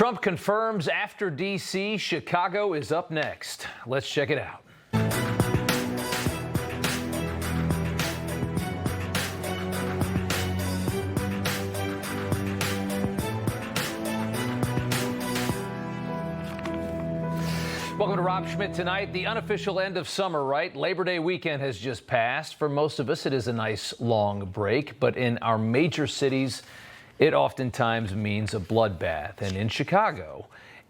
Trump confirms after D.C., Chicago is up next. Let's check it out. Welcome to Rob Schmitt Tonight. The unofficial end of summer, right? Labor Day weekend has just passed. For most of us, it is a nice long break, but in our major cities, it oftentimes means a bloodbath. And in Chicago,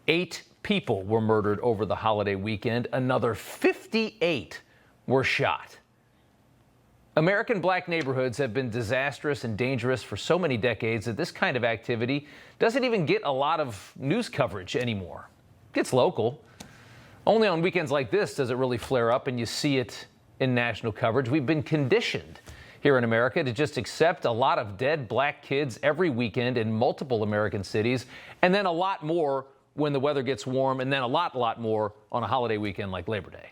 8 people were murdered over the holiday weekend. Another 58 were shot. American black neighborhoods have been disastrous and dangerous for so many decades that this kind of activity doesn't even get a lot of news coverage anymore. It gets local. Only on weekends like this does it really flare up and you see it in national coverage. We've been conditioned here in America to just accept a lot of dead black kids every weekend in multiple American cities, and then a lot more when the weather gets warm, and then a lot more on a holiday weekend like Labor Day.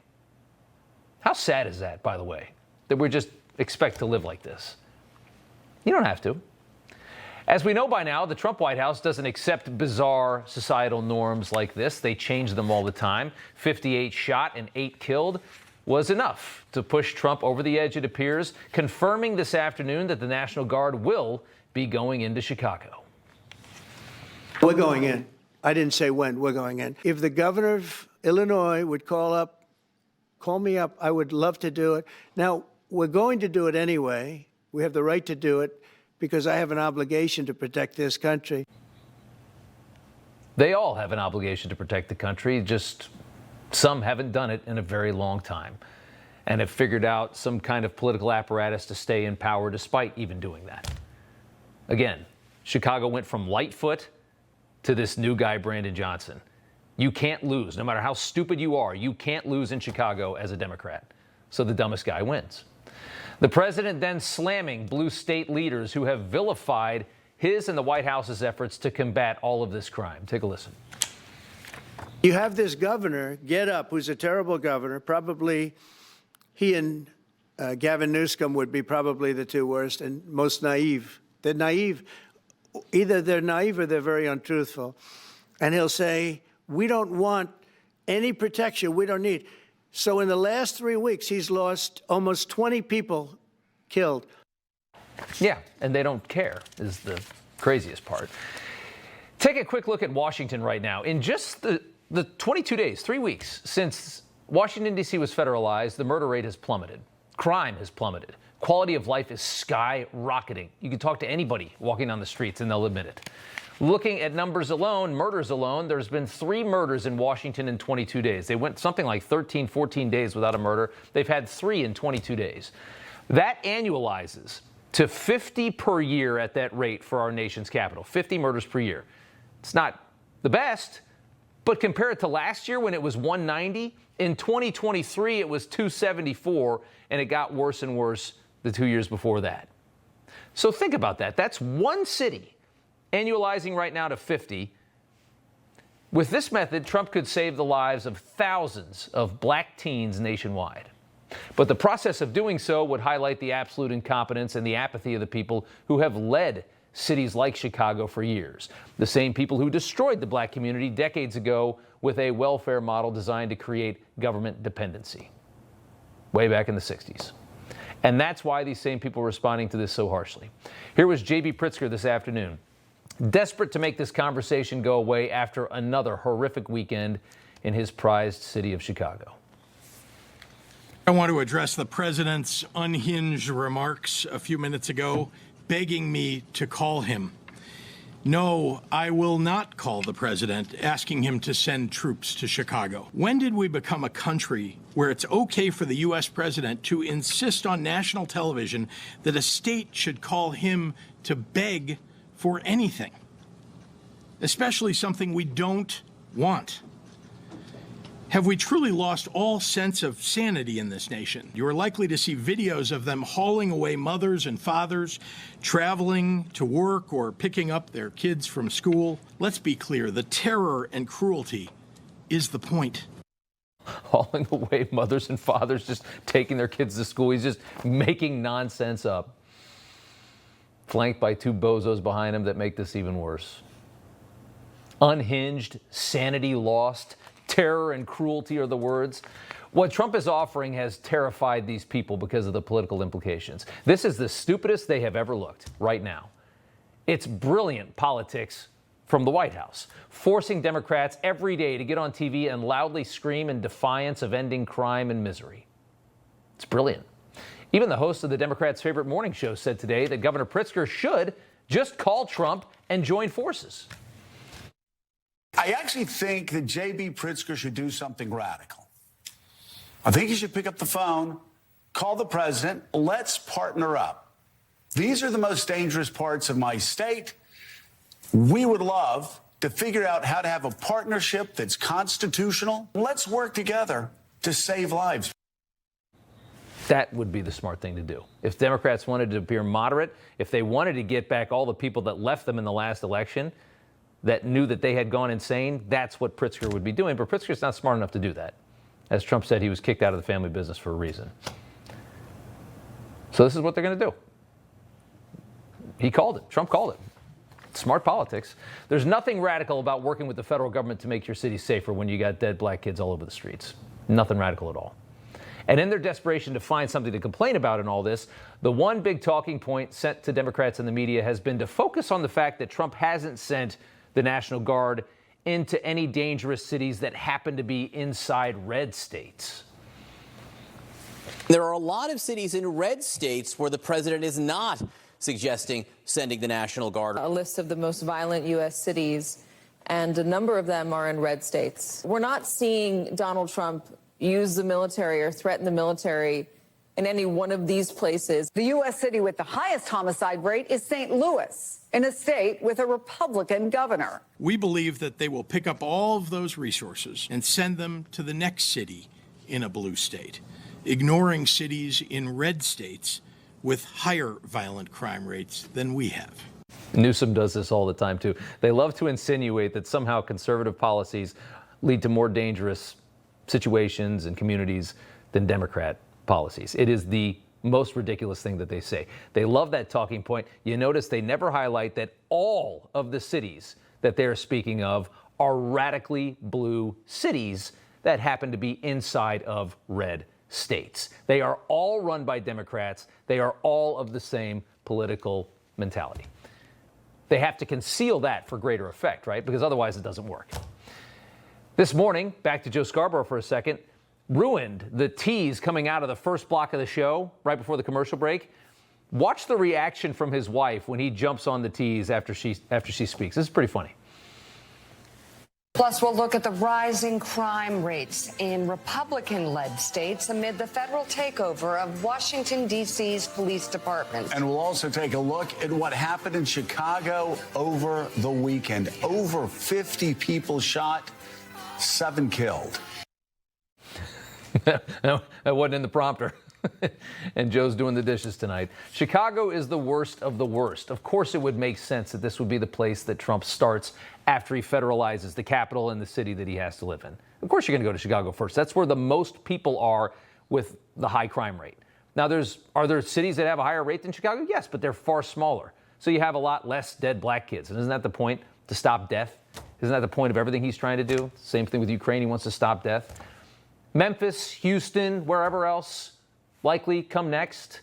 How sad is that, by the way, that we just expect to live like this? You don't have to. As we know by now, the Trump White House doesn't accept bizarre societal norms like this. They change them all the time. 58 shot and 8 killed was enough to push Trump over the edge, it appears, confirming this afternoon that the National Guard will be going into Chicago. We're going in. I didn't say when. We're going in. If the governor of Illinois would call me up, I would love to do it. Now, we're going to do it anyway. We have the right to do it, because I have an obligation to protect this country. They all have an obligation to protect the country, just some haven't done it in a very long time and have figured out some kind of political apparatus to stay in power despite even doing that. Again, Chicago went from Lightfoot to this new guy, Brandon Johnson. You can't lose. No matter how stupid you are, you can't lose in Chicago as a Democrat. So the dumbest guy wins. The president then slamming blue state leaders who have vilified his and the White House's efforts to combat all of this crime. Take a listen. You have this governor, Get Up, who's a terrible governor. Probably he and Gavin Newsom would be probably the two worst and most naive. They're naive. Either they're naive or they're very untruthful. And he'll say, we don't want any protection. We don't need. So in the last 3 weeks, he's lost almost 20 people killed. Yeah, and they don't care is the craziest part. Take a quick look at Washington right now. In just the 22 days, 3 weeks since Washington, D.C. was federalized, the murder rate has plummeted. Crime has plummeted. Quality of life is skyrocketing. You can talk to anybody walking on the streets and they'll admit it. Looking at numbers alone, murders alone, there's been 3 murders in Washington in 22 days. They went something like 13, 14 days without a murder. They've had 3 in 22 days. That annualizes to 50 per year at that rate for our nation's capital. 50 murders per year. It's not the best, but compared to last year when it was 190, in 2023 it was 274, and it got worse and worse the 2 years before that. So think about that. That's one city annualizing right now to 50. With this method, Trump could save the lives of thousands of black teens nationwide. But the process of doing so would highlight the absolute incompetence and the apathy of the people who have led cities like Chicago for years. The same people who destroyed the black community decades ago with a welfare model designed to create government dependency, way back in the 60s. And that's why these same people are responding to this so harshly. Here was J.B. Pritzker this afternoon, desperate to make this conversation go away after another horrific weekend in his prized city of Chicago. I want to address the president's unhinged remarks a few minutes ago, begging me to call him. No, I will not call the president, asking him to send troops to Chicago. When did we become a country where it's okay for the U.S. president to insist on national television that a state should call him to beg for anything, especially something we don't want? Have we truly lost all sense of sanity in this nation? You are likely to see videos of them hauling away mothers and fathers, traveling to work or picking up their kids from school. Let's be clear, the terror and cruelty is the point. Hauling away mothers and fathers, just taking their kids to school. He's just making nonsense up. Flanked by 2 bozos behind him that make this even worse. Unhinged, sanity lost, terror and cruelty are the words. What Trump is offering has terrified these people because of the political implications. This is the stupidest they have ever looked right now. It's brilliant politics from the White House, forcing Democrats every day to get on TV and loudly scream in defiance of ending crime and misery. It's brilliant. Even the host of the Democrats' favorite morning show said today that Governor Pritzker should just call Trump and join forces. I actually think that J.B. Pritzker should do something radical. I think he should pick up the phone, call the president, let's partner up. These are the most dangerous parts of my state. We would love to figure out how to have a partnership that's constitutional. Let's work together to save lives. That would be the smart thing to do. If Democrats wanted to appear moderate, if they wanted to get back all the people that left them in the last election, that knew that they had gone insane, that's what Pritzker would be doing. But Pritzker's not smart enough to do that. As Trump said, he was kicked out of the family business for a reason. So this is what they're going to do. He called it. Trump called it. Smart politics. There's nothing radical about working with the federal government to make your city safer when you got dead black kids all over the streets. Nothing radical at all. And in their desperation to find something to complain about in all this, the one big talking point sent to Democrats and the media has been to focus on the fact that Trump hasn't sent the National Guard into any dangerous cities that happen to be inside red states. There are a lot of cities in red states where the president is not suggesting sending the National Guard. A list of the most violent U.S. cities, and a number of them are in red states. We're not seeing Donald Trump use the military or threaten the military in any one of these places. The U.S. city with the highest homicide rate is St. Louis, in a state with a Republican governor. We believe that they will pick up all of those resources and send them to the next city in a blue state, ignoring cities in red states with higher violent crime rates than we have. Newsom does this all the time, too. They love to insinuate that somehow conservative policies lead to more dangerous situations and communities than Democrat policies. It is the most ridiculous thing that they say. They love that talking point. You notice they never highlight that all of the cities that they're speaking of are radically blue cities that happen to be inside of red states. They are all run by Democrats. They are all of the same political mentality. They have to conceal that for greater effect, right? Because otherwise it doesn't work. This morning, back to Joe Scarborough for a second, ruined the tease coming out of the first block of the show right before the commercial break. Watch the reaction from his wife when he jumps on the tease after she speaks. This is pretty funny. Plus, we'll look at the rising crime rates in Republican-led states amid the federal takeover of Washington, D.C.'s police department. And we'll also take a look at what happened in Chicago over the weekend. Over 50 people shot, 7 killed. No, that wasn't in the prompter. And Joe's doing the dishes tonight. Chicago is the worst of the worst. Of course, it would make sense that this would be the place that Trump starts after he federalizes the capital and the city that he has to live in. Of course, you're going to go to Chicago first. That's where the most people are with the high crime rate. Now, are there cities that have a higher rate than Chicago? Yes, but they're far smaller. So you have a lot less dead black kids. And isn't that the point, to stop death? Isn't that the point of everything he's trying to do? Same thing with Ukraine. He wants to stop death. Memphis, Houston, wherever else likely come next.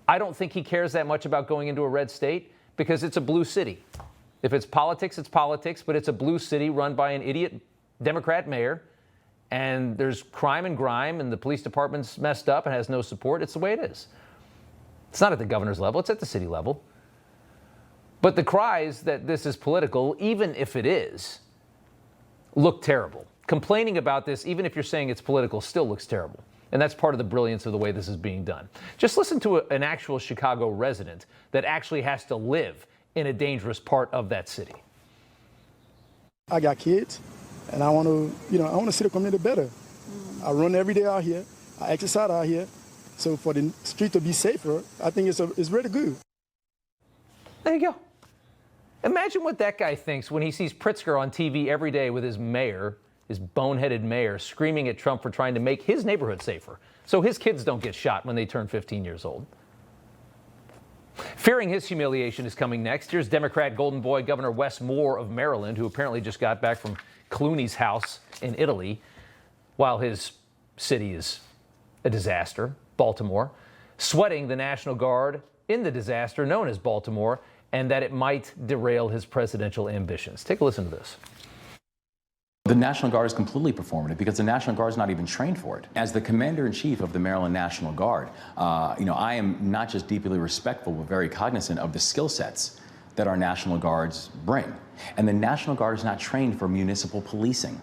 I don't think he cares that much about going into a red state because it's a blue city. If it's politics, but it's a blue city run by an idiot Democrat mayor, and there's crime and grime, and the police department's messed up and has no support. It's the way it is. It's not at the governor's level, it's at the city level. But the cries that this is political, even if it is, look terrible. Complaining about this, even if you're saying it's political, still looks terrible. And that's part of the brilliance of the way this is being done. Just listen to an actual Chicago resident that actually has to live in a dangerous part of that city. I got kids, and I want to see the community better. I run every day out here. I exercise out here. So for the street to be safer, I think it's really good. There you go. Imagine what that guy thinks when he sees Pritzker on TV every day with his mayor, his boneheaded mayor, screaming at Trump for trying to make his neighborhood safer so his kids don't get shot when they turn 15 years old. Fearing his humiliation is coming next. Here's Democrat Golden Boy Governor Wes Moore of Maryland, who apparently just got back from Clooney's house in Italy, while his city is a disaster, Baltimore, sweating the National Guard in the disaster known as Baltimore, and that it might derail his presidential ambitions. Take a listen to this. The National Guard is completely performative because the National Guard is not even trained for it. As the commander-in-chief of the Maryland National Guard, I am not just deeply respectful, but very cognizant of the skill sets that our National Guards bring. And the National Guard is not trained for municipal policing.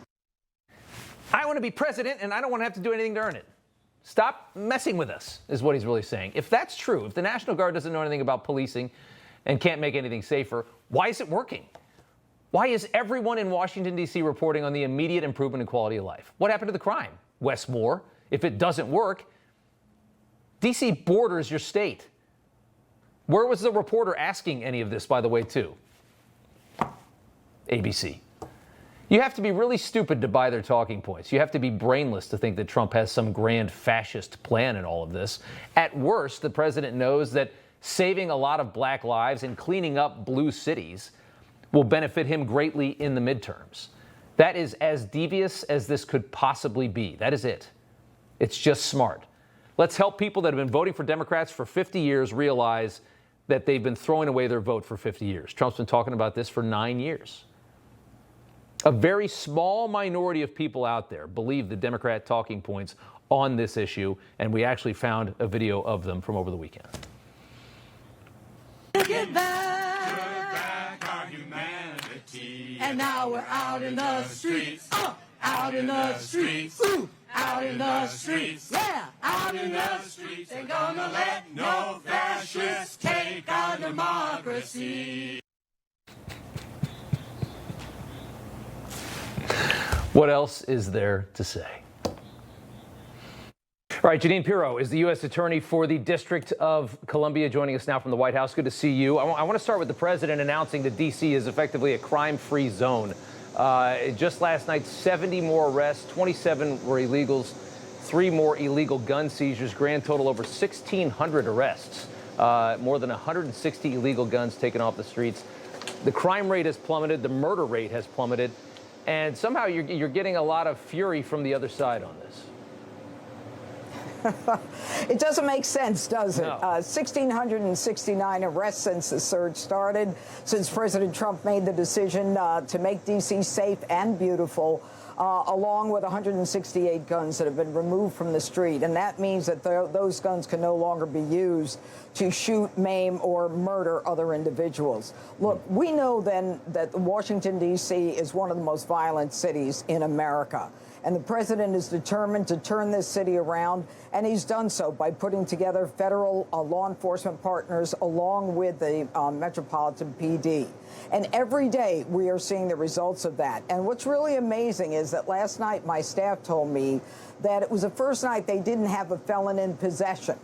I want to be president, and I don't want to have to do anything to earn it. Stop messing with us, is what he's really saying. If that's true, if the National Guard doesn't know anything about policing and can't make anything safer, why is it working? Why is everyone in Washington, D.C. reporting on the immediate improvement in quality of life? What happened to the crime? Wes Moore, if it doesn't work, D.C. borders your state. Where was the reporter asking any of this, by the way, too? ABC. You have to be really stupid to buy their talking points. You have to be brainless to think that Trump has some grand fascist plan in all of this. At worst, the president knows that saving a lot of black lives and cleaning up blue cities will benefit him greatly in the midterms. That is as devious as this could possibly be. That is it. It's just smart. Let's help people that have been voting for Democrats for 50 years realize that they've been throwing away their vote for 50 years. Trump's been talking about this for 9 years. A very small minority of people out there believe the Democrat talking points on this issue, and we actually found a video of them from over the weekend. Get back our humanity. And now we're out in the streets. Out in the streets. Out in the streets. Yeah, out in the streets. They're gonna let no fascists take our democracy. What else is there to say? All right, Jeanine Pirro is the U.S. Attorney for the District of Columbia, joining us now from the White House. Good to see you. I want to start with the president announcing that D.C. is effectively a crime-free zone. Just last night, 70 more arrests, 27 were illegals, 3 more illegal gun seizures, grand total over 1,600 arrests, more than 160 illegal guns taken off the streets. The crime rate has plummeted, the murder rate has plummeted, and somehow you're getting a lot of fury from the other side on this. It doesn't make sense, does it? No. 1,669 arrests since the surge started, since President Trump made the decision to make D.C. safe and beautiful, along with 168 guns that have been removed from the street. And that means that those guns can no longer be used to shoot, maim, or murder other individuals. Look, we know then that Washington, D.C. is one of the most violent cities in America. And the president is determined to turn this city around, and he's done so by putting together federal law enforcement partners along with the Metropolitan PD. And every day we are seeing the results of that. And what's really amazing is that last night my staff told me that it was the first night they didn't have a felon in possession.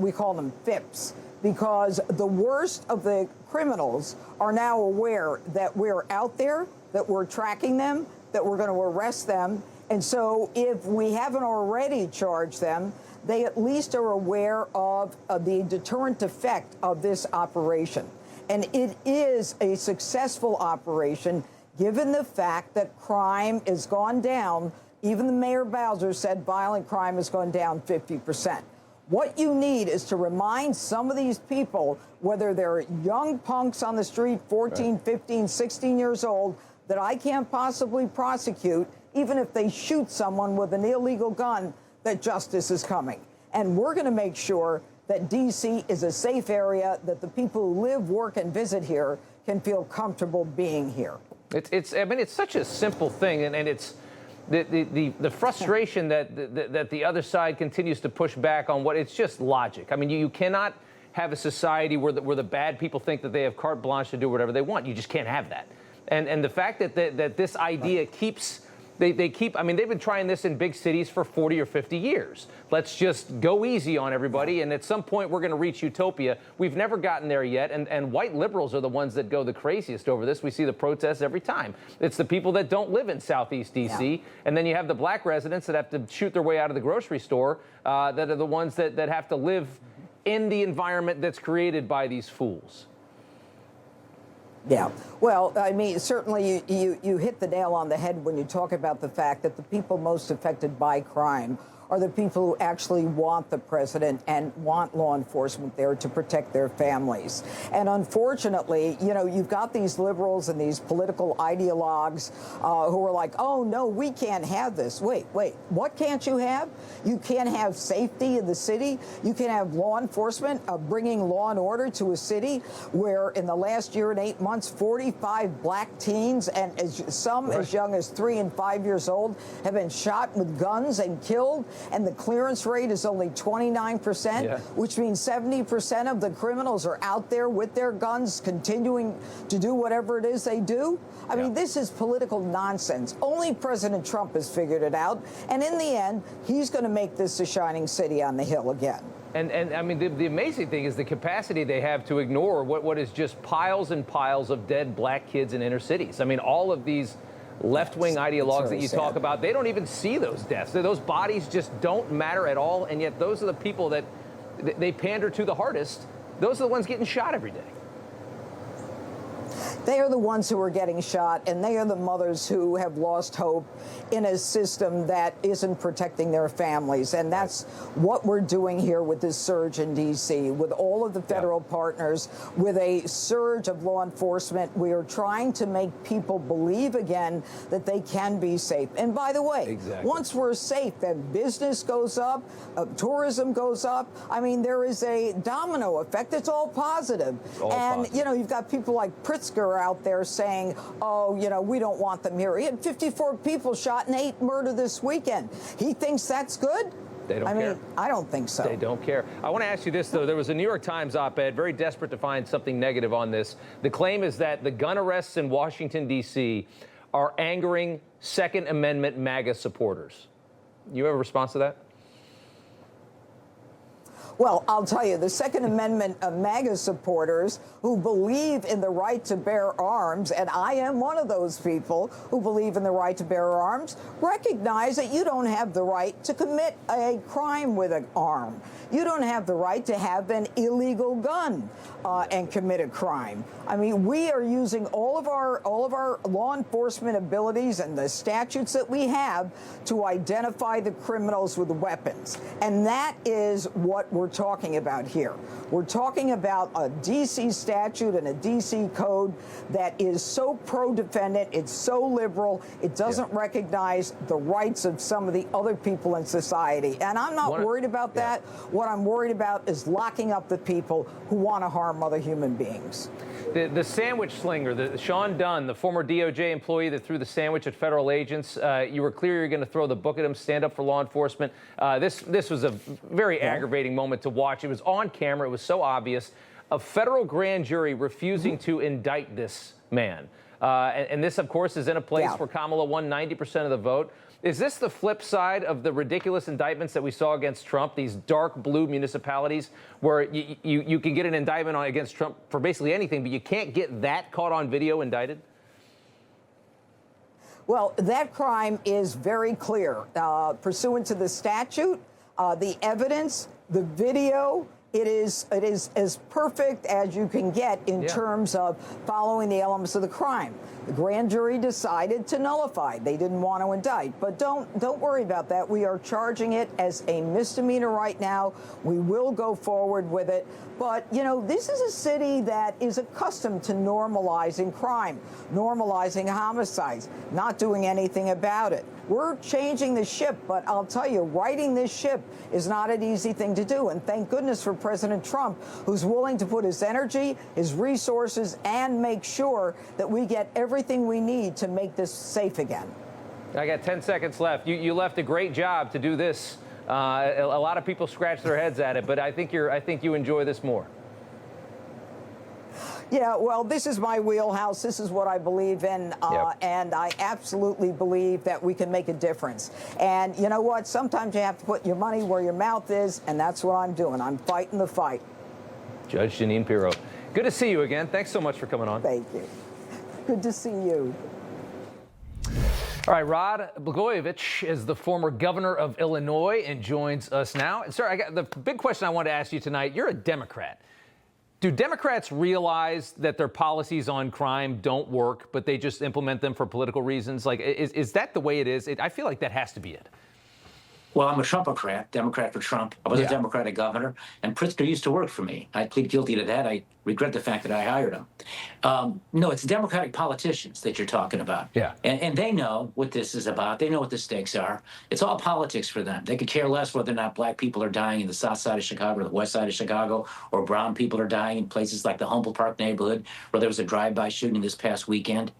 We call them FIPS, because the worst of the criminals are now aware that we're out there, that we're tracking them, that we're going to arrest them. And so if we haven't already charged them, they at least are aware of the deterrent effect of this operation. And it is a successful operation, given the fact that crime has gone down. Even the Mayor Bowser said violent crime has gone down 50%. What you need is to remind some of these people, whether they're young punks on the street, 14, 15, 16 years old, that I can't possibly prosecute, even if they shoot someone with an illegal gun, that justice is coming. And we're going to make sure that D.C. is a safe area, that the people who live, work, and visit here can feel comfortable being here. It's such a simple thing, and it's the frustration that the other side continues to push back on. It's just logic. I mean, you cannot have a society where the bad people think that they have carte blanche to do whatever they want. You just can't have that. And the fact that this idea keeps, they've been trying this in big cities for 40 or 50 years. Let's just go easy on everybody, and at some point we're going to reach utopia. We've never gotten there yet, and white liberals are the ones that go the craziest over this. We see the protests every time. It's the people that don't live in Southeast D.C., and then you have the black residents that have to shoot their way out of the grocery store that are the ones that have to live in the environment that's created by these fools. Yeah. Well, I mean, certainly you hit the nail on the head when you talk about the fact that the people most affected by crime are the people who actually want the president and want law enforcement there to protect their families. And unfortunately, you know, you've got these liberals and these political ideologues who are like, oh, no, we can't have this. Wait, what can't you have? You can't have safety in the city. You can have law enforcement bringing law and order to a city where in the last year and 8 months, 45 black teens and some as young as 3 and 5 years old have been shot with guns and killed. And the clearance rate is only 29%, which means 70% of the criminals are out there with their guns continuing to do whatever it is they do. I mean, this is political nonsense. Only President Trump has figured it out. And in the end, he's going to make this a shining city on the hill again. And I mean, the amazing thing is the capacity they have to ignore what is just piles and piles of dead black kids in inner cities. I mean, all of these left-wing ideologues that you talk about, they don't even see those deaths. Those bodies just don't matter at all, and yet those are the people that they pander to the hardest. Those are the ones getting shot every day. They are the ones who are getting shot, and they are the mothers who have lost hope in a system that isn't protecting their families. And that's what we're doing here with this surge in D.C., with all of the federal partners, with a surge of law enforcement. We are trying to make people believe again that they can be safe. And by the way, once we're safe, then business goes up, tourism goes up. I mean, there is a domino effect. It's all positive. You know, you've got people like Pritzker out there saying, oh, you know, we don't want them here. He had 54 people shot and 8 murdered this weekend. He thinks that's good? They don't care. I mean, I don't think so. They don't care. I want to ask you this, though. There was a New York Times op-ed, very desperate to find something negative on this. The claim is that the gun arrests in Washington, D.C. are angering Second Amendment MAGA supporters. You have a response to that? Well, I'll tell you, the Second Amendment MAGA supporters who believe in the right to bear arms, and I am one of those people who believe in the right to bear arms, recognize that you don't have the right to commit a crime with an arm. You don't have the right to have an illegal gun and commit a crime. I mean, we are using all of our law enforcement abilities and the statutes that we have to identify the criminals with weapons. And that is what we're talking about here. We're talking about a D.C. statute and a D.C. code that is so pro-defendant, it's so liberal, it doesn't recognize the rights of some of the other people in society. And I'm not worried about that. What I'm worried about is locking up the people who want to harm other human beings. The sandwich slinger, Sean Dunn, the former DOJ employee that threw the sandwich at federal agents, you were clear you were going to throw the book at him, stand up for law enforcement. This was a very aggravating moment to watch. It was on camera. It was so obvious. A federal grand jury refusing to indict this man. And this, of course, is in a place where Kamala won 90% of the vote. Is this the flip side of the ridiculous indictments that we saw against Trump, these dark blue municipalities where you can get an indictment against Trump for basically anything, but you can't get that caught on video indicted? Well, that crime is very clear. Pursuant to the statute, the evidence, the video, it is as perfect as you can get in terms of following the elements of the crime. The grand jury decided to nullify. They didn't want to indict. But don't worry about that. We are charging it as a misdemeanor right now. We will go forward with it. But, you know, this is a city that is accustomed to normalizing crime, normalizing homicides, not doing anything about it. We're changing the ship, but I'll tell you, righting this ship is not an easy thing to do. And thank goodness for President Trump, who's willing to put his energy, his resources, and make sure that we get everything we need to make this safe again. I got 10 seconds left. You left a great job to do this. A lot of people scratch their heads at it, but I think you enjoy this more. Yeah, well, this is my wheelhouse. This is what I believe in, and I absolutely believe that we can make a difference. And you know what? Sometimes you have to put your money where your mouth is, and that's what I'm doing. I'm fighting the fight. Judge Jeanine Pirro, good to see you again. Thanks so much for coming on. Thank you. Good to see you. All right, Rod Blagojevich is the former governor of Illinois and joins us now. And sir, I got the big question I wanted to ask you tonight. You're a Democrat. Do Democrats realize that their policies on crime don't work, but they just implement them for political reasons? Like, is that the way it is? I feel like that has to be it. Well, I'm a Trumpocrat, Democrat for Trump. I was a Democratic governor, and Pritzker used to work for me. I plead guilty to that. I regret the fact that I hired him. No, it's Democratic politicians that you're talking about. Yeah. And they know what this is about. They know what the stakes are. It's all politics for them. They could care less whether or not black people are dying in the south side of Chicago or the west side of Chicago, or brown people are dying in places like the Humboldt Park neighborhood, where there was a drive-by shooting this past weekend.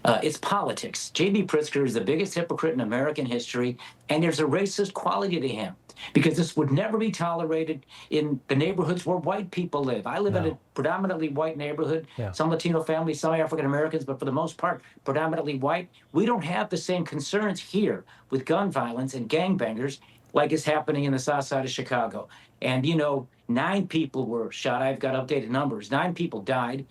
It's politics. J.B. Pritzker is the biggest hypocrite in American history, and there's a racist quality to him, because this would never be tolerated in the neighborhoods where white people live. I live in a predominantly white neighborhood, some Latino families, some African Americans, but for the most part, predominantly white. We don't have the same concerns here with gun violence and gangbangers like is happening in the south side of Chicago. And, 9 people were shot. I've got updated numbers. 9 people died.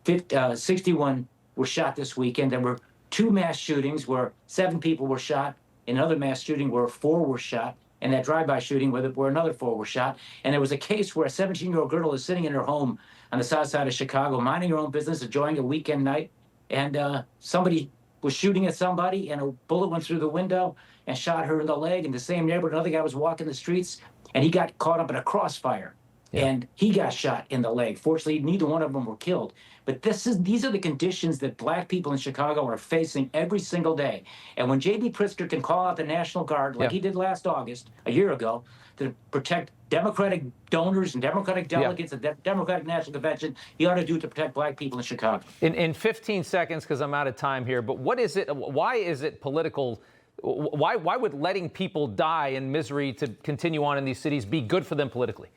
61 were shot this weekend. There were 2 mass shootings where 7 people were shot, another mass shooting where 4 were shot, and that drive-by shooting where another 4 were shot. And there was a case where a 17-year-old girl is sitting in her home on the south side of Chicago, minding her own business, enjoying a weekend night, and somebody was shooting at somebody, and a bullet went through the window and shot her in the leg. In the same neighborhood, another guy was walking the streets, and he got caught up in a crossfire. And he got shot in the leg. Fortunately, neither one of them were killed. But these are the conditions that black people in Chicago are facing every single day. And when J.B. Pritzker can call out the National Guard, like he did last August, a year ago, to protect Democratic donors and Democratic delegates at the Democratic National Convention, he ought to do it to protect black people in Chicago. In 15 seconds, because I'm out of time here, but what is it? Why is it political? Why would letting people die in misery to continue on in these cities be good for them politically?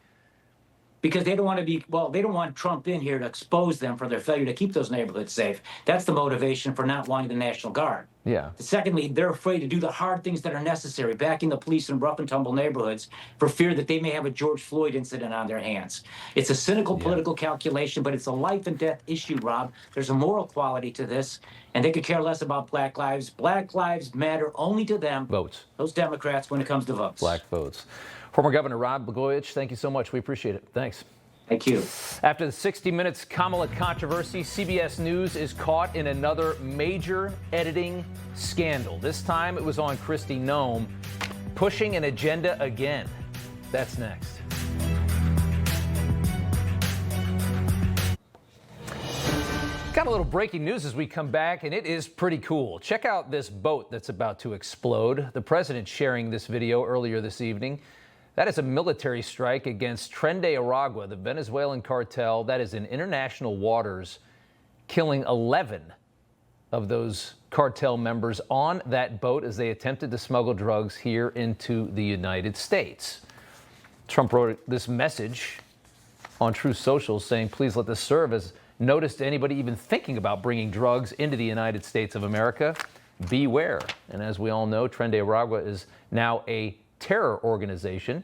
Because they don't want to they don't want Trump in here to expose them for their failure to keep those neighborhoods safe. That's the motivation for not wanting the National Guard. Yeah. Secondly, they're afraid to do the hard things that are necessary, backing the police in rough and tumble neighborhoods for fear that they may have a George Floyd incident on their hands. It's a cynical political calculation, but it's a life and death issue, Rob. There's a moral quality to this, and they could care less about black lives. Black lives matter only to them. Votes. Those Democrats when it comes to votes. Black votes. Former Governor Rod Blagojevich, thank you so much. We appreciate it. Thanks. Thank you. After the 60 Minutes Kamala controversy, CBS News is caught in another major editing scandal. This time it was on Kristi Noem, pushing an agenda again. That's next. Got a little breaking news as we come back, and it is pretty cool. Check out this boat that's about to explode. The president sharing this video earlier this evening. That is a military strike against Tren de Aragua, the Venezuelan cartel that is in international waters, killing 11 of those cartel members on that boat as they attempted to smuggle drugs here into the United States. Trump wrote this message on Truth Social saying, please let this serve as notice to anybody even thinking about bringing drugs into the United States of America. Beware. And as we all know, Tren de Aragua is now a terror organization,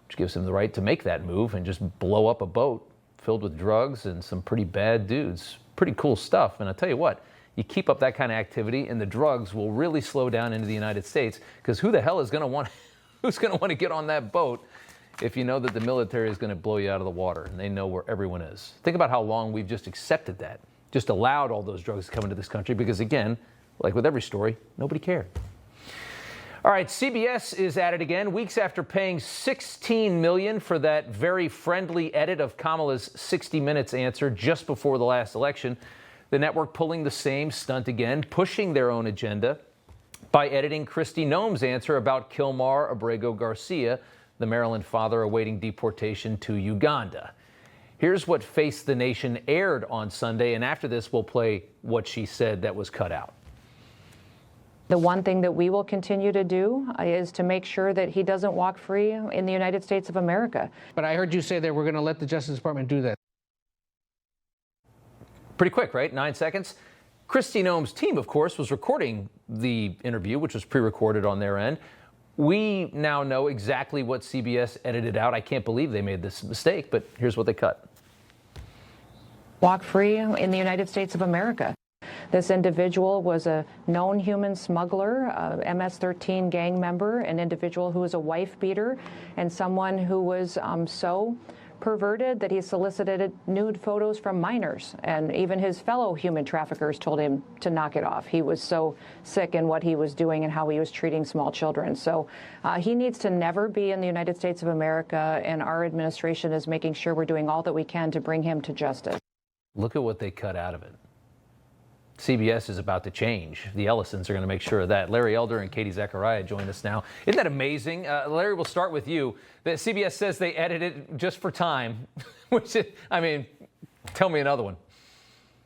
which gives him the right to make that move and just blow up a boat filled with drugs and some pretty bad dudes. Pretty cool stuff. And I'll tell you what, you keep up that kind of activity and the drugs will really slow down into the United States, because who the hell is going to want to get on that boat if you know that the military is going to blow you out of the water and they know where everyone is? Think about how long we've just accepted that, just allowed all those drugs to come into this country, because again, like with every story, nobody cared. All right, CBS is at it again, weeks after paying $16 million for that very friendly edit of Kamala's 60 Minutes answer just before the last election. The network pulling the same stunt again, pushing their own agenda by editing Kristi Noem's answer about Kilmar Abrego Garcia, the Maryland father awaiting deportation to Uganda. Here's what Face the Nation aired on Sunday, and after this, we'll play what she said that was cut out. The one thing that we will continue to do is to make sure that he doesn't walk free in the United States of America. But I heard you say that we're going to let the Justice Department do that. Pretty quick, right? 9 seconds. Kristi Noem's team, of course, was recording the interview, which was pre-recorded on their end. We now know exactly what CBS edited out. I can't believe they made this mistake, but here's what they cut. Walk free in the United States of America. This individual was a known human smuggler, a MS-13 gang member, an individual who was a wife beater, and someone who was so perverted that he solicited nude photos from minors. And even his fellow human traffickers told him to knock it off. He was so sick in what he was doing and how he was treating small children. So he needs to never be in the United States of America, and our administration is making sure we're doing all that we can to bring him to justice. Look at what they cut out of it. CBS is about to change. The Ellisons are going to make sure of that. Larry Elder and Katie Zachariah join us now. Isn't that amazing? Larry, we'll start with you. The CBS says they edited it just for time, which is, I mean, tell me another one.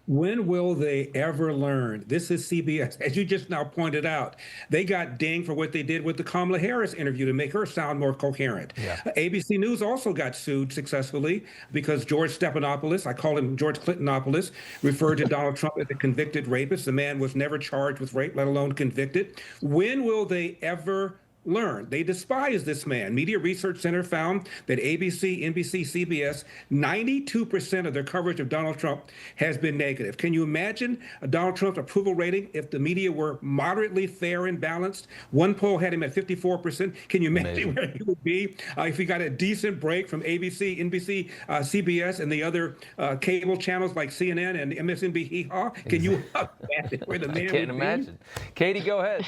When will they ever learn? This is CBS. As you just now pointed out, they got dinged for what they did with the Kamala Harris interview to make her sound more coherent. Yeah. ABC News also got sued successfully because George Stephanopoulos, I call him George Clintonopoulos, referred to Donald Trump as a convicted rapist. The man was never charged with rape, let alone convicted. When will they ever learn? They despise this man. Media Research Center found that ABC, NBC, CBS, 92% of their coverage of Donald Trump has been negative. Can you imagine Donald Trump's approval rating if the media were moderately fair and balanced? One poll had him at 54%. Can you imagine where he would be if he got a decent break from ABC, NBC, CBS, and the other cable channels like CNN and MSNBC? Can you imagine where the man would be? I can't imagine. Katie, go ahead.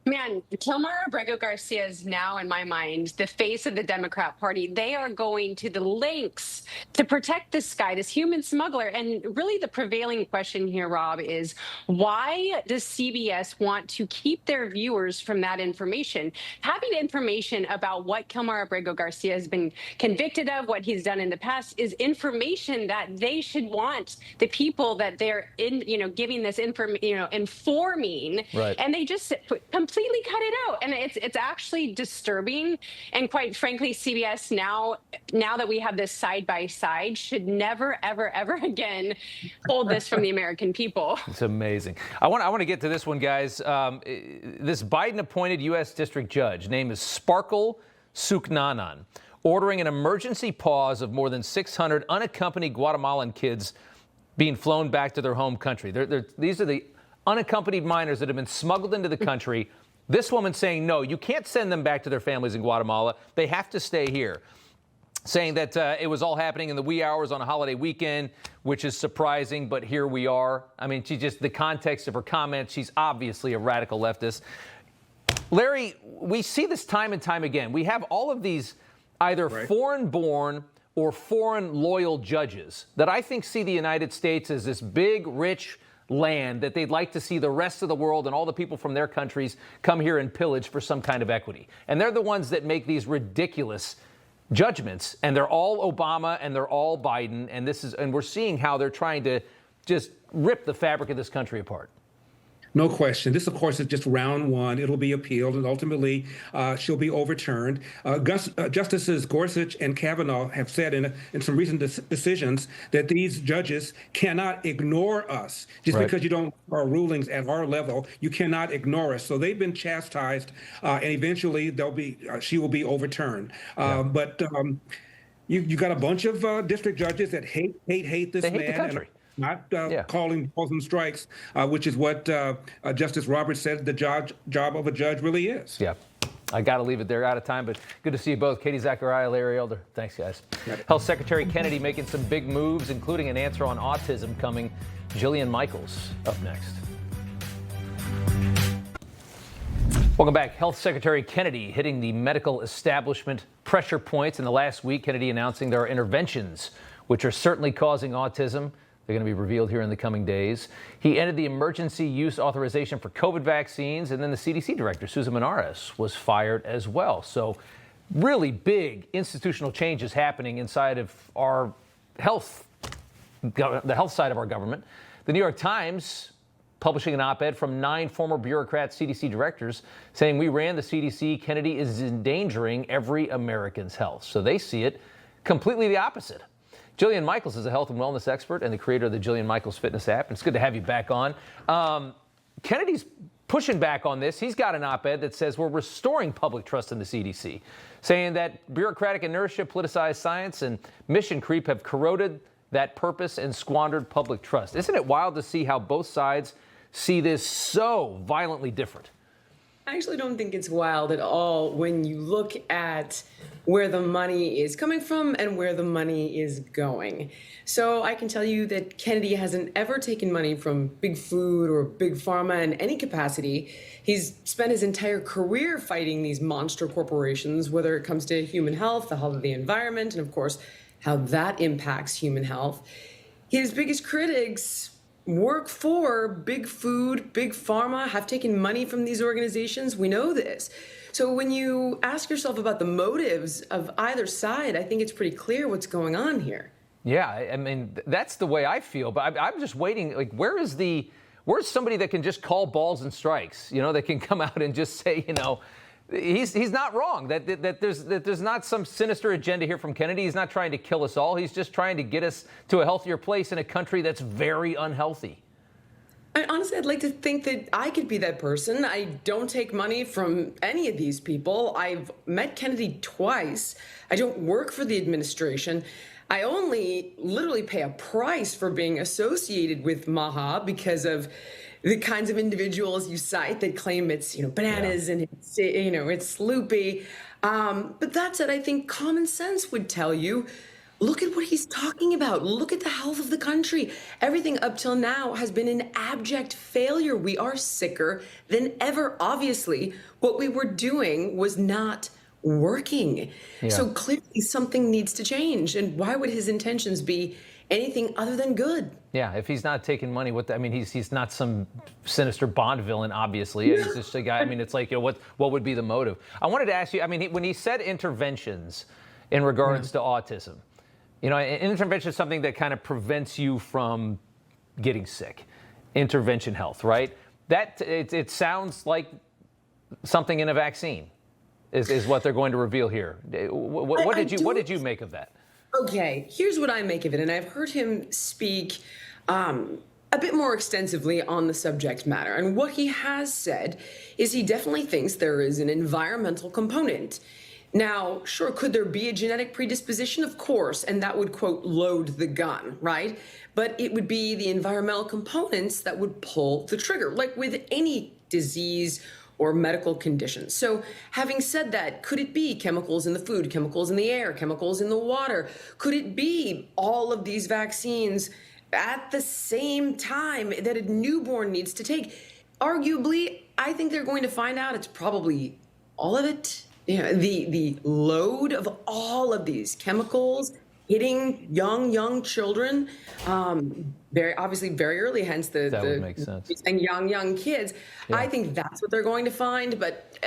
Man, Kilmer Abrego Garcia is now, in my mind, the face of the Democrat Party. They are going to the lengths to protect this guy, this human smuggler. And really the prevailing question here, Rob, is why does CBS want to keep their viewers from that information? Having information about what Kilmer Abrego Garcia has been convicted of, what he's done in the past, is information that they should want the people that they're giving this information, informing. Right. And they just completely cut it out, and it's actually disturbing. And quite frankly, CBS now that we have this side by side should never ever again hold this from the American people. It's amazing. I want to get to this one, guys. This Biden-appointed U.S. district judge, name is Sparkle Suknanan, ordering an emergency pause of more than 600 unaccompanied Guatemalan kids being flown back to their home country. These are the unaccompanied minors that have been smuggled into the country. This woman saying, no, you can't send them back to their families in Guatemala. They have to stay here. Saying that it was all happening in the wee hours on a holiday weekend, which is surprising, but here we are. I mean, the context of her comments, she's obviously a radical leftist. Larry, we see this time and time again. We have all of these either foreign-born or foreign loyal judges that I think see the United States as this big, rich land that they'd like to see the rest of the world and all the people from their countries come here and pillage for some kind of equity. And they're the ones that make these ridiculous judgments, and they're all Obama and they're all Biden, and we're seeing how they're trying to just rip the fabric of this country apart. No question. This, of course, is just round one. It'll be appealed, and ultimately she'll be overturned. Justices Gorsuch and Kavanaugh have said in some recent decisions that these judges cannot ignore us. Just because you don't our rulings at our level, you cannot ignore us. So they've been chastised, and eventually she will be overturned. But you got a bunch of district judges that hate this man. Hate the country. Not calling balls and strikes, which is what Justice Roberts said the job of a judge really is. Yeah. I got to leave it there. Out of time, but good to see you both. Katie Zachariah, Larry Elder. Thanks, guys. Health Secretary Kennedy making some big moves, including an answer on autism coming. Jillian Michaels up next. Welcome back. Health Secretary Kennedy hitting the medical establishment pressure points in the last week. Kennedy announcing there are interventions which are certainly causing autism. They're going to be revealed here in the coming days. He ended the emergency use authorization for COVID vaccines, and then the CDC director, Susan Menares, was fired as well. So really big institutional changes happening inside of our health, the health side of our government. The New York Times publishing an op-ed from 9 former bureaucrat CDC directors saying, we ran the CDC. Kennedy is endangering every American's health. So they see it completely the opposite. Jillian Michaels is a health and wellness expert and the creator of the Jillian Michaels Fitness app. It's good to have you back on. Kennedy's pushing back on this. He's got an op-ed that says we're restoring public trust in the CDC, saying that bureaucratic inertia, politicized science, and mission creep have corroded that purpose and squandered public trust. Isn't it wild to see how both sides see this so violently different? I actually don't think it's wild at all when you look at where the money is coming from and where the money is going. So I can tell you that Kennedy hasn't ever taken money from big food or big pharma in any capacity. He's spent his entire career fighting these monster corporations, whether it comes to human health, the health of the environment, and of course, how that impacts human health. His biggest critics work for big food, big pharma, have taken money from these organizations. We know this. So when you ask yourself about the motives of either side, I think it's pretty clear what's going on here. Yeah, I mean, that's the way I feel. But I'm just waiting. Like, where's somebody that can just call balls and strikes? You know, that can come out and just say, you know, he's not wrong. That there's not some sinister agenda here from Kennedy. He's not trying to kill us all. He's just trying to get us to a healthier place in a country that's very unhealthy. Honestly, I'd like to think that I could be that person. I don't take money from any of these people. I've met Kennedy twice. I don't work for the administration. I only literally pay a price for being associated with Maha because of the kinds of individuals you cite that claim it's, bananas and it's, it's loopy. But that said, I think common sense would tell you, look at what he's talking about. Look at the health of the country. Everything up till now has been an abject failure. We are sicker than ever. Obviously, what we were doing was not working. Yeah. So clearly something needs to change. And why would his intentions be anything other than good? Yeah, if he's not taking money, he's not some sinister Bond villain, obviously. Yeah. He's just a guy. I mean, it's like, what would be the motive? I wanted to ask you, when he said interventions in regards to autism, an intervention is something that kind of prevents you from getting sick. Intervention health, right? That it sounds like something in a vaccine is what they're going to reveal here. What did you make of that? Okay, here's what I make of it, and I've heard him speak a bit more extensively on the subject matter. And what he has said is he definitely thinks there is an environmental component. Now, sure, could there be a genetic predisposition? Of course, and that would, quote, load the gun, right? But it would be the environmental components that would pull the trigger, like with any disease or medical condition. So having said that, could it be chemicals in the food, chemicals in the air, chemicals in the water? Could it be all of these vaccines at the same time that a newborn needs to take? Arguably, I think they're going to find out it's probably all of it. The load of all of these chemicals hitting young children, very early, hence that would make sense. And young kids. Yeah. I think that's what they're going to find. But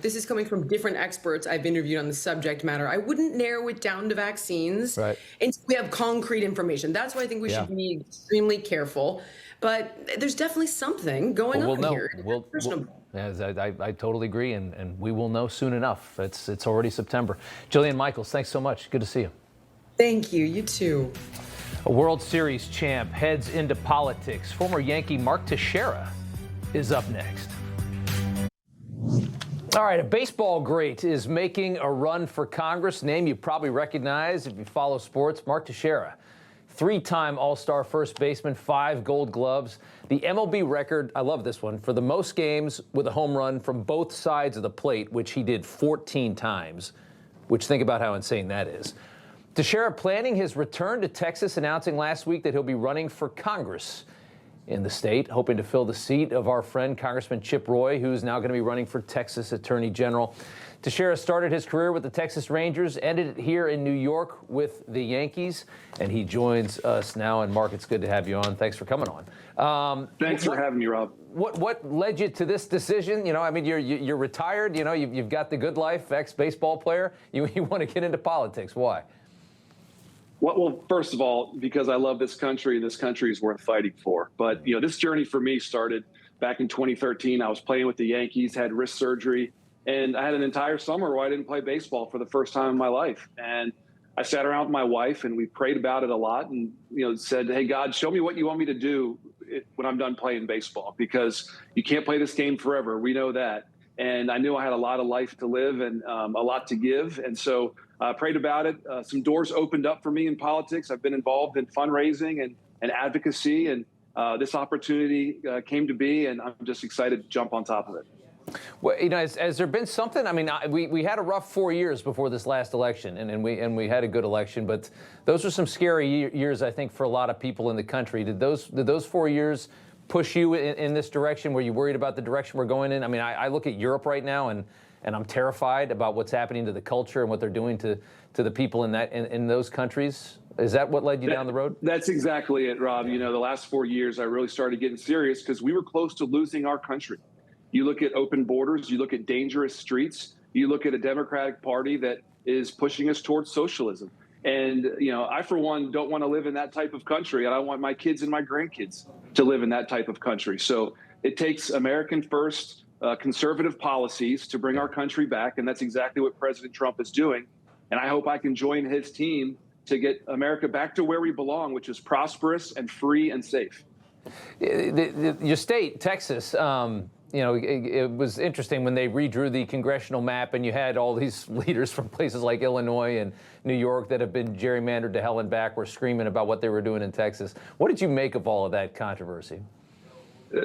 this is coming from different experts I've interviewed on the subject matter. I wouldn't narrow it down to vaccines until we have concrete information. That's why I think we should be extremely careful. But there's definitely something going on here. I totally agree, and we will know soon enough. It's already September. Jillian Michaels, thanks so much. Good to see you. Thank you. You too. A World Series champ heads into politics. Former Yankee Mark Teixeira is up next. All right, a baseball great is making a run for Congress. Name you probably recognize if you follow sports. Mark Teixeira, three-time All-Star first baseman, 5 Gold Gloves. The MLB record, I love this one, for the most games with a home run from both sides of the plate, which he did 14 times, which think about how insane that is. Teixeira planning his return to Texas, announcing last week that he'll be running for Congress in the state, hoping to fill the seat of our friend Congressman Chip Roy, who's now going to be running for Texas Attorney General. Teixeira started his career with the Texas Rangers, ended it here in New York with the Yankees, and he joins us now. And Mark, it's good to have you on. Thanks for coming on. Thanks for having me, Rob. What led you to this decision? You're retired. You've got the good life, ex-baseball player. You want to get into politics. Why? Well, first of all, because I love this country, and this country is worth fighting for. But, this journey for me started back in 2013. I was playing with the Yankees, had wrist surgery, and I had an entire summer where I didn't play baseball for the first time in my life. And I sat around with my wife, and we prayed about it a lot and, said, hey, God, show me what you want me to do when I'm done playing baseball, because you can't play this game forever. We know that. And I knew I had a lot of life to live and a lot to give. And so I prayed about it. Some doors opened up for me in politics. I've been involved in fundraising and advocacy, and this opportunity came to be, and I'm just excited to jump on top of it. Well, you know, has there been something? I mean, we had a rough 4 years before this last election, and we had a good election, but those were some scary years, I think, for a lot of people in the country. Did those 4 years push you in this direction? Were you worried about the direction we're going in? I mean, I look at Europe right now, and I'm terrified about what's happening to the culture and what they're doing to the people in those countries. Is that what led you down the road? That's exactly it, Rob. You know, the last 4 years, I really started getting serious because we were close to losing our country. You look at open borders, you look at dangerous streets, you look at a Democratic Party that is pushing us towards socialism. And, you know, I, for one, don't want to live in that type of country. And I want my kids and my grandkids to live in that type of country. So it takes American first conservative policies to bring our country back. And that's exactly what President Trump is doing. And I hope I can join his team to get America back to where we belong, which is prosperous and free and safe. Your state, Texas, you know, it was interesting when they redrew the congressional map and you had all these leaders from places like Illinois and New York that have been gerrymandered to hell and back were screaming about what they were doing in Texas. What did you make of all of that controversy?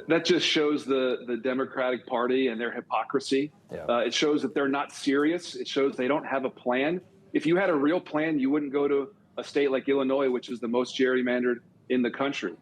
That just shows the Democratic Party and their hypocrisy. Yeah. It shows that they're not serious. It shows they don't have a plan. If you had a real plan, you wouldn't go to a state like Illinois, which is the most gerrymandered in the country.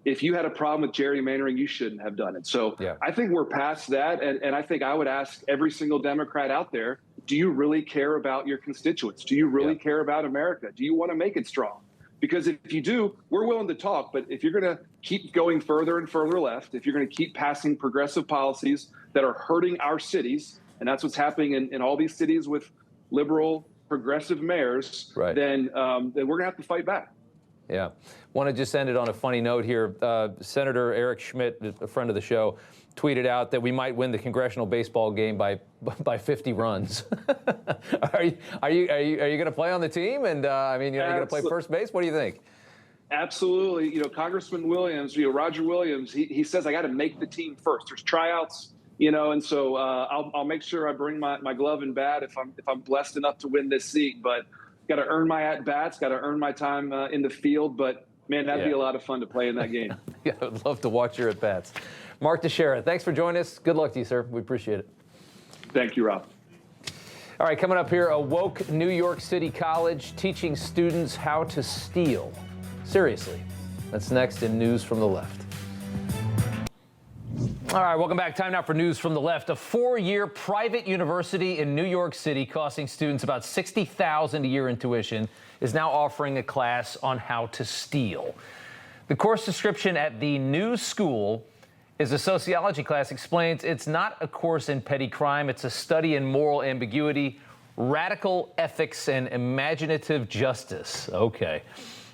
If you had a problem with gerrymandering, you shouldn't have done it. So yeah. I think we're past that. And I think I would ask every single Democrat out there, do you really care about your constituents? Do you really care about America? Do you want to make it strong? Because if you do, we're willing to talk. But if you're going to keep going further and further left, if you're going to keep passing progressive policies that are hurting our cities, and that's what's happening in all these cities with liberal, progressive mayors, then we're going to have to fight back. Yeah. Want to just end it on a funny note here. Senator Eric Schmitt, a friend of the show, tweeted out that we might win the congressional baseball game by 50 runs. Are you going to play on the team? And I mean, are you going to play first base? What do you think? Absolutely. You know, Congressman Williams, Roger Williams, he says I got to make the team first. There's tryouts, you know, and so I'll make sure I bring my glove and bat if I'm blessed enough to win this seat. But got to earn my at-bats, got to earn my time in the field. But, man, that'd be a lot of fun to play in that game. Yeah, I would love to watch your at-bats. Mark Teixeira, thanks for joining us. Good luck to you, sir. We appreciate it. Thank you, Rob. All right, coming up here, a woke New York City college teaching students how to steal. Seriously. That's next in News from the Left. All right, welcome back. Time now for News from the Left. A 4-year private university in New York City costing students about $60,000 a year in tuition is now offering a class on how to steal. The course description at the new school is a sociology class explains it's not a course in petty crime. It's a study in moral ambiguity, radical ethics, and imaginative justice. Okay.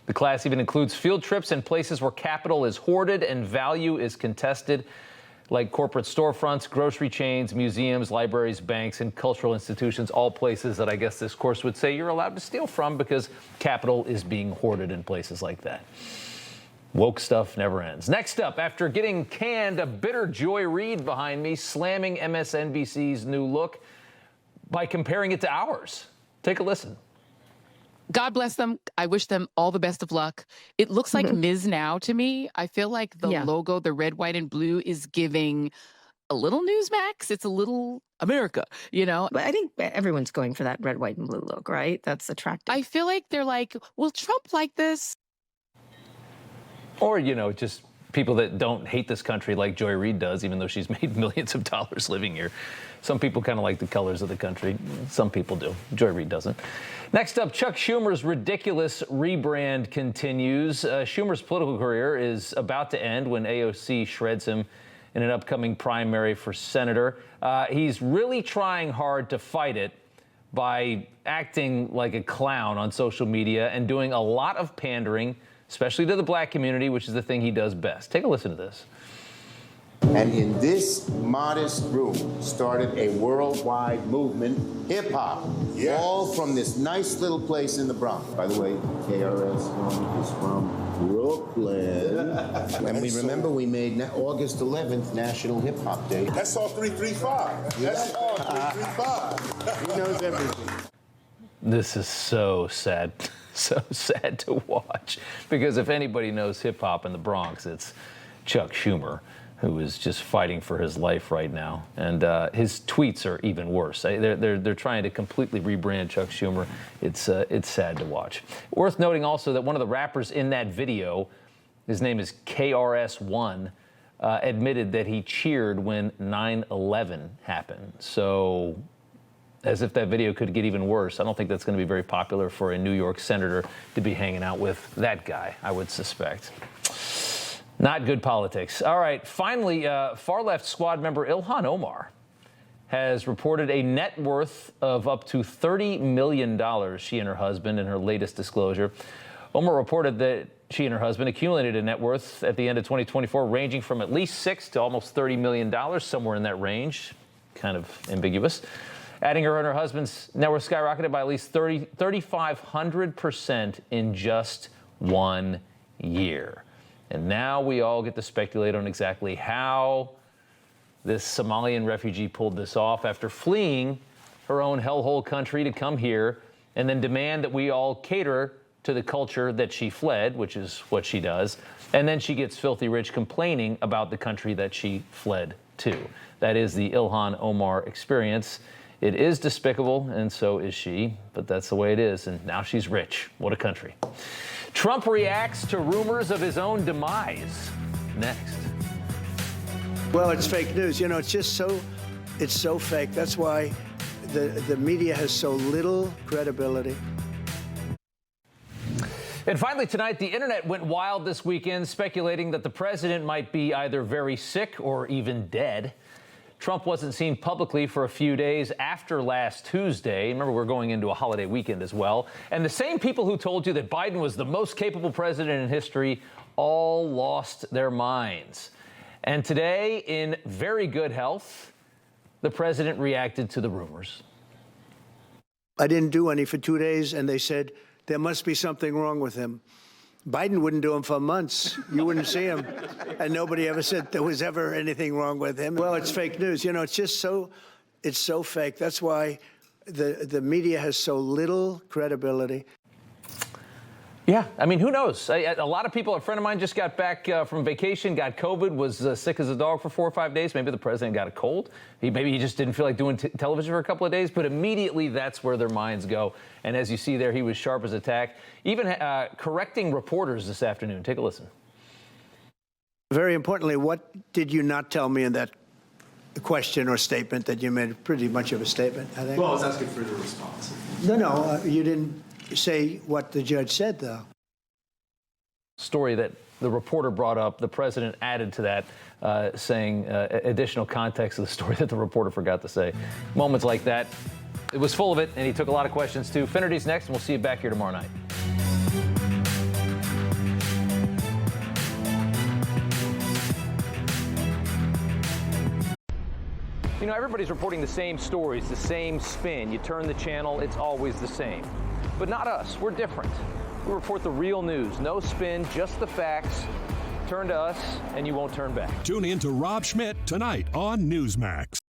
The class even includes field trips and places where capital is hoarded and value is contested, like corporate storefronts, grocery chains, museums, libraries, banks, and cultural institutions, all places that I guess this course would say you're allowed to steal from because capital is being hoarded in places like that. Woke stuff never ends. Next up, after getting canned, a bitter Joy Reid behind me slamming MSNBC's new look by comparing it to ours. Take a listen. God bless them. I wish them all the best of luck. It looks like Ms. Now to me. I feel like the logo, the red, white, and blue, is giving a little Newsmax. It's a little America, you know? But I think everyone's going for that red, white, and blue look, right? That's attractive. I feel like they're like, will Trump like this? Or, you know, just people that don't hate this country like Joy Reid does, even though she's made millions of dollars living here. Some people kind of like the colors of the country. Some people do. Joy Reid doesn't. Next up, Chuck Schumer's ridiculous rebrand continues. Schumer's political career is about to end when AOC shreds him in an upcoming primary for senator. He's really trying hard to fight it by acting like a clown on social media and doing a lot of pandering, especially to the black community, which is the thing he does best. Take a listen to this. And in this modest room started a worldwide movement, hip-hop, all from this nice little place in the Bronx. By the way, KRS-One is from Brooklyn. And we remember we made August 11th National Hip Hop Day. That's all 335. That's all 335. He knows everything. This is so sad, so sad to watch. Because if anybody knows hip hop in the Bronx, it's Chuck Schumer, who is just fighting for his life right now. And his tweets are even worse. They're trying to completely rebrand Chuck Schumer. It's sad to watch. Worth noting also that one of the rappers in that video, his name is KRS-One, admitted that he cheered when 9/11 happened. So, as if that video could get even worse, I don't think that's going to be very popular for a New York senator to be hanging out with that guy, I would suspect. Not good politics. All right, finally, far-left squad member Ilhan Omar has reported a net worth of up to $30 million, she and her husband, in her latest disclosure. Omar reported that she and her husband accumulated a net worth at the end of 2024 ranging from at least $6 to almost $30 million, somewhere in that range, kind of ambiguous. Adding her and her husband's net worth skyrocketed by at least 3,500% in just 1 year. And now we all get to speculate on exactly how this Somalian refugee pulled this off after fleeing her own hellhole country to come here and then demand that we all cater to the culture that she fled, which is what she does. And then she gets filthy rich complaining about the country that she fled to. That is the Ilhan Omar experience. It is despicable, and so is she, but that's the way it is. And now she's rich. What a country. Trump reacts to rumors of his own demise. Next. Well, it's fake news. You know, it's so fake. That's why the media has so little credibility. And finally tonight, the internet went wild this weekend, speculating that the president might be either very sick or even dead. Trump wasn't seen publicly for a few days after last Tuesday. Remember, we're going into a holiday weekend as well. And the same people who told you that Biden was the most capable president in history all lost their minds. And today, in very good health, the president reacted to the rumors. I didn't do any for 2 days, and they said there must be something wrong with him. Biden wouldn't do them for months. You wouldn't see him. And nobody ever said there was ever anything wrong with him. Well, it's fake news. You know, it's so fake. That's why the media has so little credibility. Yeah, I mean, who knows? A lot of people, a friend of mine just got back from vacation, got COVID, was sick as a dog for 4 or 5 days. Maybe the president got a cold. Maybe he just didn't feel like doing television for a couple of days, but immediately that's where their minds go. And as you see there, he was sharp as a tack, even correcting reporters this afternoon. Take a listen. Very importantly, what did you not tell me in that question or statement that you made? Pretty much of a statement, I think. Well, I was asking for the response. No, you didn't say what the judge said, though. Story that the reporter brought up, the president added to that, saying additional context of the story that the reporter forgot to say. Moments like that. It was full of it, and he took a lot of questions, too. Finnerty's next, and we'll see you back here tomorrow night. You know, everybody's reporting the same stories, the same spin. You turn the channel, it's always the same. But not us. We're different. We report the real news. No spin, just the facts. Turn to us, and you won't turn back. Tune in to Rob Schmitt Tonight on Newsmax.